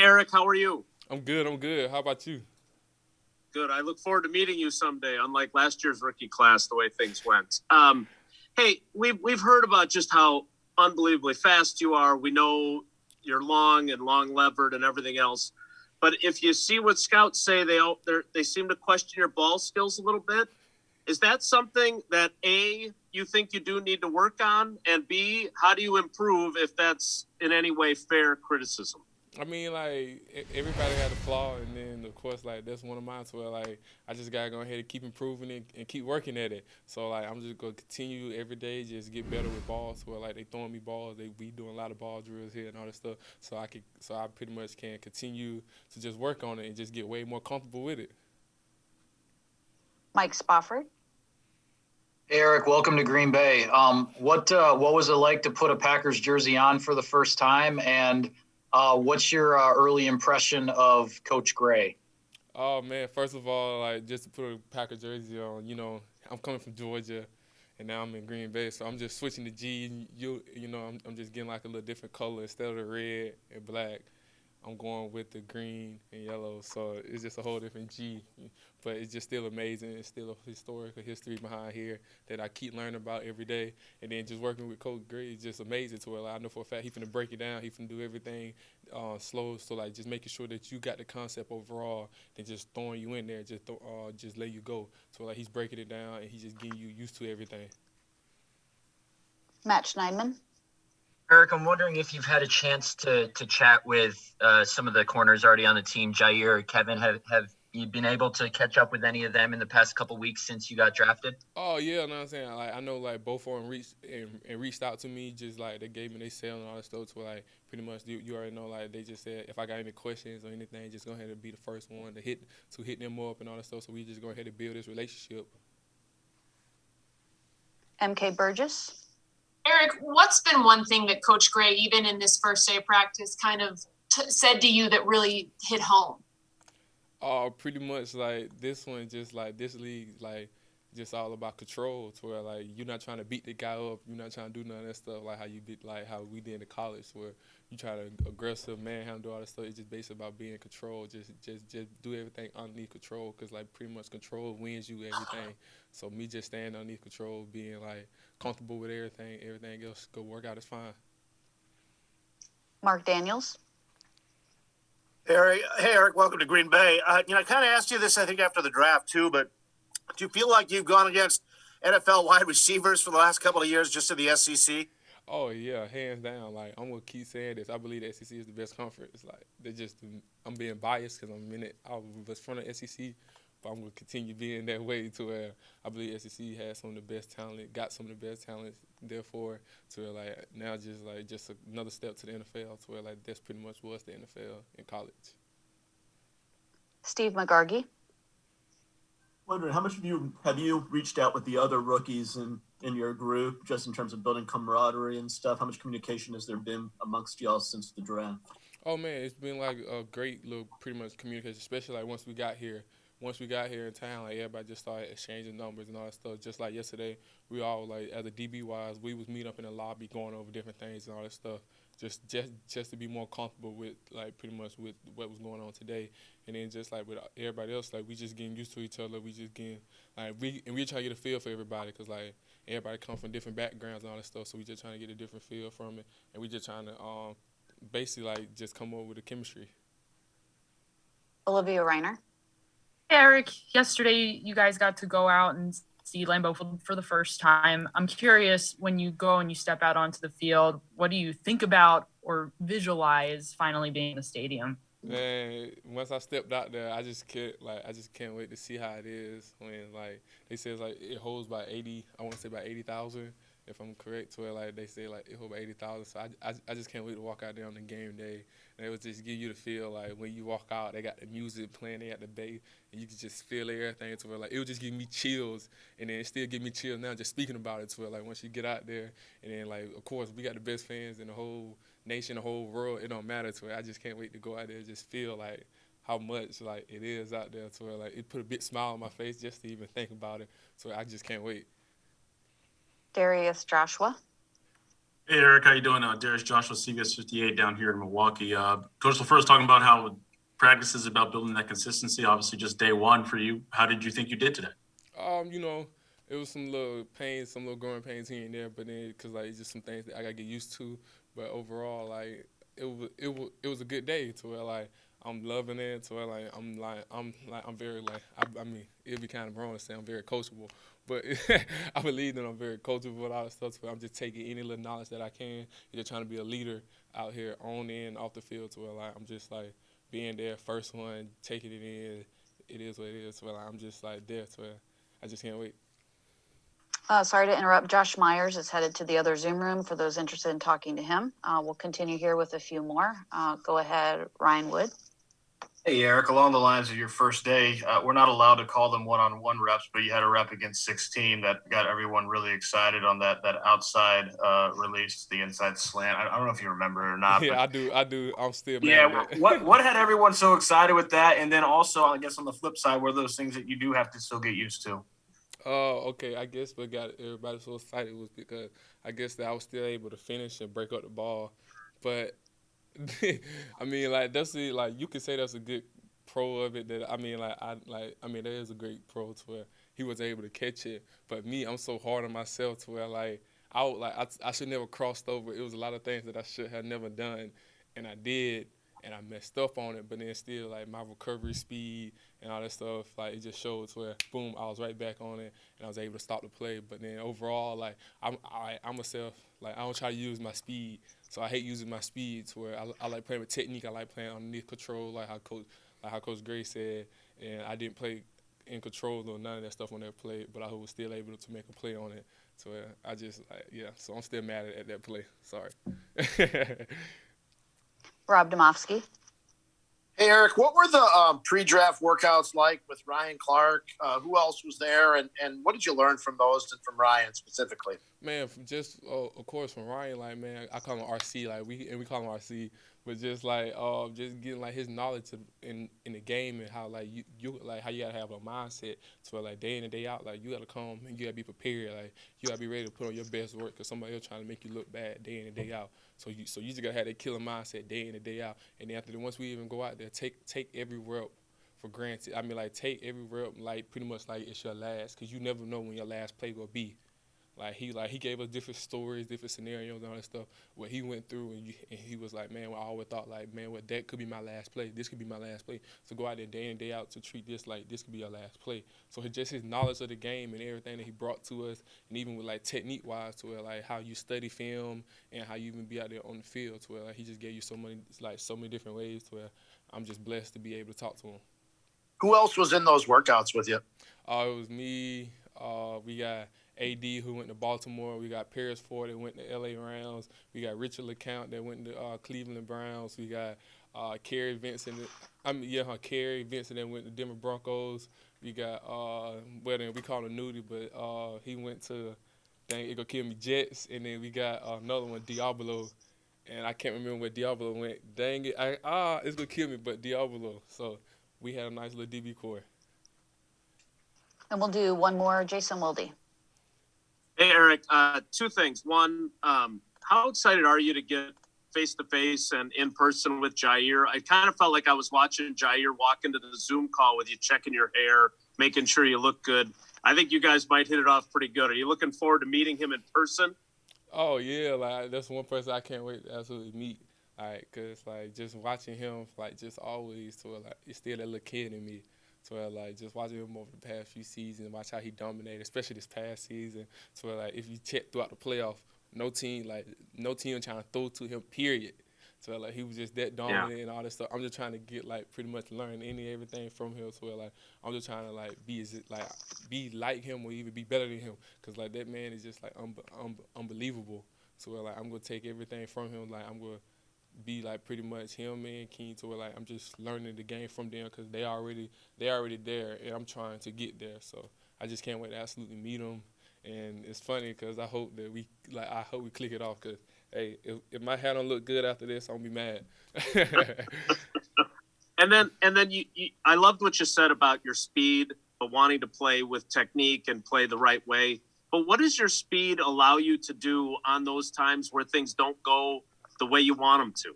Eric, how are you? I'm good. I'm good. How about you? Good. I look forward to meeting you someday, unlike last year's rookie class, the way things went. Hey, we've heard about just how unbelievably fast you are. We know you're long and long levered and everything else. But if you see what scouts say, they seem to question your ball skills a little bit. Is that something that A, you think you do need to work on, and B, how do you improve if that's in any way fair criticism? I mean, like everybody had a flaw, and then of course, like that's one of mine. So like, I just gotta go ahead and keep improving it and keep working at it. So like, I'm just gonna continue every day, just get better with balls. Where like they throwing me balls, we doing a lot of ball drills here and all that stuff. So I pretty much can continue to just work on it and just get way more comfortable with it. Mike Spofford. Eric, welcome to Green Bay. What was it like to put a Packers jersey on for the first time, and what's your early impression of Coach Gray? Oh man, first of all, like just to put a Packer jersey on, I'm coming from Georgia, and now I'm in Green Bay, so I'm just switching the G. I'm just getting like a little different color instead of the red and black. I'm going with the green and yellow, so it's just a whole different G. But it's just still amazing. It's still a historical history behind here that I keep learning about every day. And then just working with Coach Gray is just amazing to where like, I know for a fact he's finna break it down. He's finna do everything slow. So like just making sure that you got the concept overall, than just throwing you in there, just let you go. So like he's breaking it down and he's just getting you used to everything. Matt Schneidman. Eric, I'm wondering if you've had a chance to chat with some of the corners already on the team, Jaire or Kevin. Have you been able to catch up with any of them in the past couple weeks since you got drafted? Oh yeah, you know what I'm saying. Like I know like both of them reached out to me, just like they gave me their cell and all that stuff. So like pretty much you already know like they just said if I got any questions or anything, just go ahead and be the first one to hit them up and all that stuff. So we just go ahead and build this relationship. MK Burgess. Eric, what's been one thing that Coach Gray, even in this first day of practice, kind of said to you that really hit home? Pretty much like this one, just like this league, like just all about control. To where like you're not trying to beat the guy up, you're not trying to do none of that stuff like how we did in college, where you try to aggressive manhandle all that stuff. It's just based about being in control. Just do everything underneath control, because like pretty much control wins you everything. So me just staying underneath control, being like comfortable with everything else go work out is fine. Mark Daniels. Hey, Eric, welcome to Green Bay. I kind of asked you this, I think, after the draft, too, but do you feel like you've gone against NFL wide receivers for the last couple of years just in the SEC? Oh, yeah, hands down. Like, I'm going to keep saying this. I believe the SEC is the best conference. Like, I'm being biased because I'm in it. I was from the SEC, but I'm going to continue being that way to where I believe SEC has some of the best talent, got some of the best talent, therefore, to where, like, now just another step to the NFL, to where, like, that's pretty much was the NFL in college. Steve McGargy. Wondering, how much have you reached out with the other rookies in your group, just in terms of building camaraderie and stuff? How much communication has there been amongst y'all since the draft? Oh, man, it's been, like, a great little pretty much communication, especially, like, once we got here in town, like everybody just started exchanging numbers and all that stuff. Just like yesterday, we all like as a DB wise, we was meet up in the lobby going over different things and all that stuff. Just to be more comfortable with like pretty much with what was going on today. And then just like with everybody else, like we just getting used to each other. We just getting like we try to get a feel for everybody, because like everybody come from different backgrounds and all that stuff. So we just trying to get a different feel from it, and we just trying to basically like just come up with a chemistry. Olivia Reiner. Eric, yesterday you guys got to go out and see Lambeau for the first time. I'm curious, when you go and you step out onto the field, what do you think about or visualize finally being in the stadium? Man, once I stepped out there, I just can't wait to see how it is when like they say it's like it holds about 80. I want to say about 80,000. If I'm correct, to where like they say like it holds about 80,000. So I just can't wait to walk out there on the game day, and it would just give you the feel like when you walk out, they got the music playing, they got the bass, and you can just feel everything. To where like it would just give me chills, and then it still give me chills now just speaking about it. To where like once you get out there, and then like of course we got the best fans in the whole nation, the whole world. It don't matter. To where I just can't wait to go out there and just feel like how much like it is out there. To where like it put a big smile on my face just to even think about it. So I just can't wait. Darius Joshua. Hey, Eric, how you doing? Darius Joshua, CBS 58 down here in Milwaukee. Coach LaFleur talking about how practice is about building that consistency. Obviously, just day one for you. How did you think you did today? You know, it was some little pains, some little growing pains here and there, but then because like it's just some things that I gotta get used to. But overall, like it was a good day to where like I'm loving it, to where like I'm very like I mean it'd be kind of wrong to say I'm very coachable, but I believe that I'm very coachable with all that stuff. So I'm just taking any little knowledge that I can, just trying to be a leader out here on and off the field, to where like I'm just like being there, first one, taking it in. It is what it is. So like, I'm just like there, to where I just can't wait. Sorry to interrupt. Josh Myers is headed to the other Zoom room for those interested in talking to him. We'll continue here with a few more. Go ahead, Ryan Wood. Hey, Eric, along the lines of your first day, we're not allowed to call them one-on-one reps, but you had a rep against 16 that got everyone really excited on that outside release, the inside slant. I don't know if you remember it or not. Yeah, I do. I'm still mad yeah, at that. what had everyone so excited with that? And then also, I guess on the flip side, were those things that you do have to still get used to? Okay. I guess what got everybody so excited was because I guess that I was still able to finish and break up the ball. But I mean, like like you could say that's a good pro of it. That I mean, that is a great pro to where he was able to catch it. But me, I'm so hard on myself to where like I should never crossed over. It was a lot of things that I should have never done, and I did. And I messed up on it, but then still, like, my recovery speed and all that stuff, like, it just showed to where, boom, I was right back on it, and I was able to stop the play. But then overall, like, I'm myself, like, I don't try to use my speed, so I hate using my speed to where I like playing with technique. I like playing underneath control, like how Coach Gray said, and I didn't play in control or none of that stuff on that play, but I was still able to make a play on it. So I just, like, yeah, so I'm still mad at that play. Sorry. Rob Domofsky. Hey, Eric, what were the pre-draft workouts like with Ryan Clark? Who else was there, and what did you learn from those and from Ryan specifically? Man, just of course from Ryan, like, man, I call him RC, like we call him RC, but just like just getting like his knowledge in the game and how like you like how you gotta have a mindset to where like day in and day out, like you gotta come and you gotta be prepared, like you gotta be ready to put on your best work because somebody else trying to make you look bad day in and day out. So you just gotta have that killer mindset day in and day out, and then after once we even go out there, take every rep for granted. I mean, like take every rep like pretty much like it's your last, because you never know when your last play will be. Like he gave us different stories, different scenarios, and all that stuff, what he went through, and he was like, man, I always thought like, man, what that could be my last play. This could be my last play. So go out there day in, day out to treat this like this could be your last play. So just his knowledge of the game and everything that he brought to us, and even with like technique wise, to where like how you study film and how you even be out there on the field, to where like he just gave you so many different ways, to where I'm just blessed to be able to talk to him. Who else was in those workouts with you? It was me. We got AD who went to Baltimore. We got Paris Ford that went to LA Rams. We got Richard LeCount that went to Cleveland Browns. We got Kerry Vincent. Kerry Vincent that went to Denver Broncos. We got we call him Nudie, but he went to it gonna kill me Jets. And then we got another one, Diablo, and I can't remember where Diablo went. Dang it, it's gonna kill me, but Diablo. So we had a nice little DB core. And we'll do one more, Jason Wilde. Hey, Eric, two things. One, how excited are you to get face-to-face and in person with Jaire? I kind of felt like I was watching Jaire walk into the Zoom call with you, checking your hair, making sure you look good. I think you guys might hit it off pretty good. Are you looking forward to meeting him in person? Oh, yeah. Like, that's one person I can't wait to absolutely meet. Like, because, like, just watching him, like, just always, so, like, it's still that little kid in me. So, like, just watching him over the past few seasons, watch how he dominated, especially this past season. So, like, if you check throughout the playoff, no team trying to throw to him, period. So, like, he was just that dominant and all this stuff. I'm just trying to get, like, pretty much learn everything from him. So, like, I'm just trying to, like, be like him or even be better than him. Because, like, that man is just, like, unbelievable. So, like, I'm going to take everything from him. Like, I'm going to be like pretty much him and King, to where like I'm just learning the game from them because they already there and I'm trying to get there. So I just can't wait to absolutely meet them. And it's funny because I hope we click it off, because hey, if my hair don't look good after this, I'm gonna be mad. And then you I loved what you said about your speed, but wanting to play with technique and play the right way. But what does your speed allow you to do on those times where things don't go the way you want them to?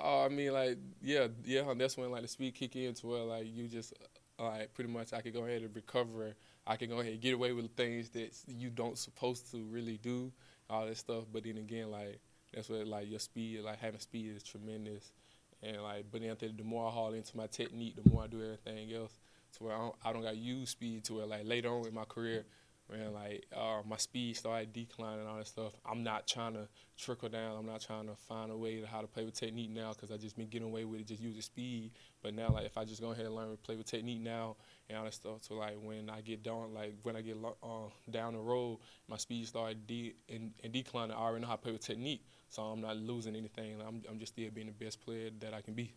I mean, like, yeah, that's when, like, the speed kick in to where, like, you just, like, pretty much I could go ahead and recover. I can go ahead and get away with things that you don't supposed to really do, all that stuff. But then again, like, that's where, like, your speed, like, having speed is tremendous. And, like, but then the more I haul into my technique, the more I do everything else to where I don't got to use speed to where, like, later on in my career, when, like, my speed started declining and all that stuff, I'm not trying to trickle down. I'm not trying to find a way to how to play with technique now because I just been getting away with it, just using speed. But now, like, if I just go ahead and learn to play with technique now and all that stuff, so, like, when I get down, like, when I get down the road, my speed started declining. I already know how to play with technique, so I'm not losing anything. I'm just still being the best player that I can be.